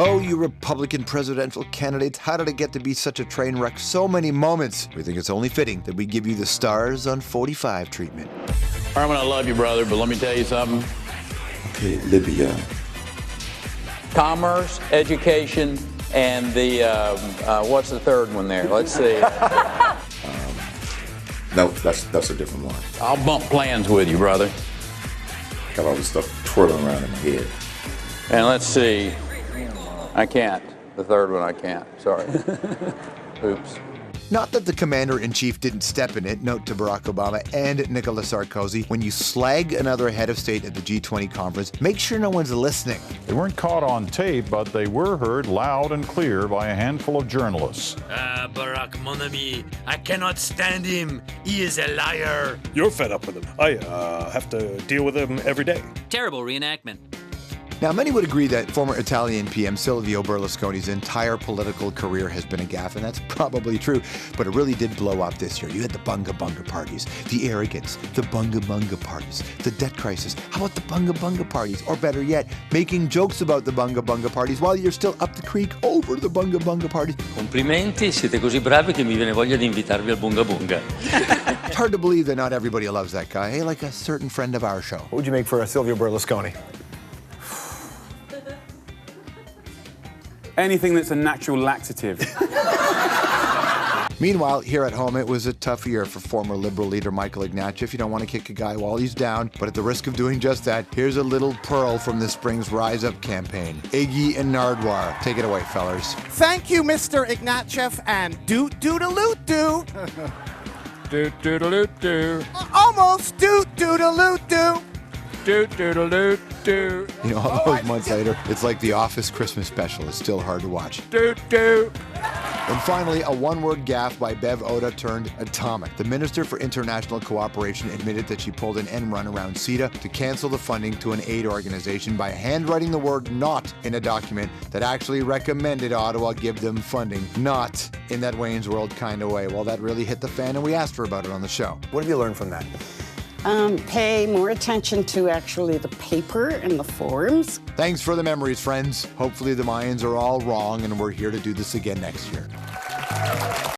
Oh, you Republican presidential candidates, how did it get to be such a train wreck? So many moments. We think it's only fitting that we give you the stars on 45 treatment. Herman, I love you, brother, but let me tell you something. Okay, Libya. Commerce, education, and the, what's the third one there? Let's see. No, that's a different one. I'll bump plans with you, brother. Got all this stuff twirling around in my head. And let's see. I can't. The third one I can't. Sorry. Oops. Not that the commander-in-chief didn't step in it, note to Barack Obama and Nicolas Sarkozy, when you slag another head of state at the G20 conference, make sure no one's listening. They weren't caught on tape, but they were heard loud and clear by a handful of journalists. Barack, mon ami, I cannot stand him. He is a liar. You're fed up with him. I have to deal with him every day. Terrible reenactment. Now, many would agree that former Italian PM Silvio Berlusconi's entire political career has been a gaffe, and that's probably true, but it really did blow up this year. You had the bunga-bunga parties, the arrogance, the bunga-bunga parties, the debt crisis. How about the bunga-bunga parties? Or better yet, making jokes about the bunga-bunga parties while you're still up the creek over the bunga-bunga parties. Complimenti, siete così bravi che mi viene voglia di invitarvi al bunga-bunga. It's hard to believe that not everybody loves that guy, hey, like a certain friend of our show. What would you make for a Silvio Berlusconi? Anything that's a natural laxative. Meanwhile, here at home, it was a tough year for former Liberal leader Michael Ignatieff. You don't want to kick a guy while he's down, but at the risk of doing just that, here's a little pearl from this spring's Rise Up campaign. Iggy and Nardwar. Take it away, fellers. Thank you, Mr. Ignatieff, and doot-doodaloot-doo. Doot-doodaloot-doo. Almost doot-doodaloot-doo. Doot-doodaloot-doo. You know, all those months later, it's like the Office Christmas special. It's still hard to watch. Doot-doot. And finally, a one-word gaffe by Bev Oda turned atomic. The Minister for International Cooperation admitted that she pulled an end run around CETA to cancel the funding to an aid organization by handwriting the word "not" in a document that actually recommended Ottawa give them funding, not in that Wayne's World kind of way. Well, that really hit the fan, and we asked her about it on the show. What have you learned from that? Pay more attention to actually the paper and the forms. Thanks for the memories, friends. Hopefully the Mayans are all wrong, and we're here to do this again next year.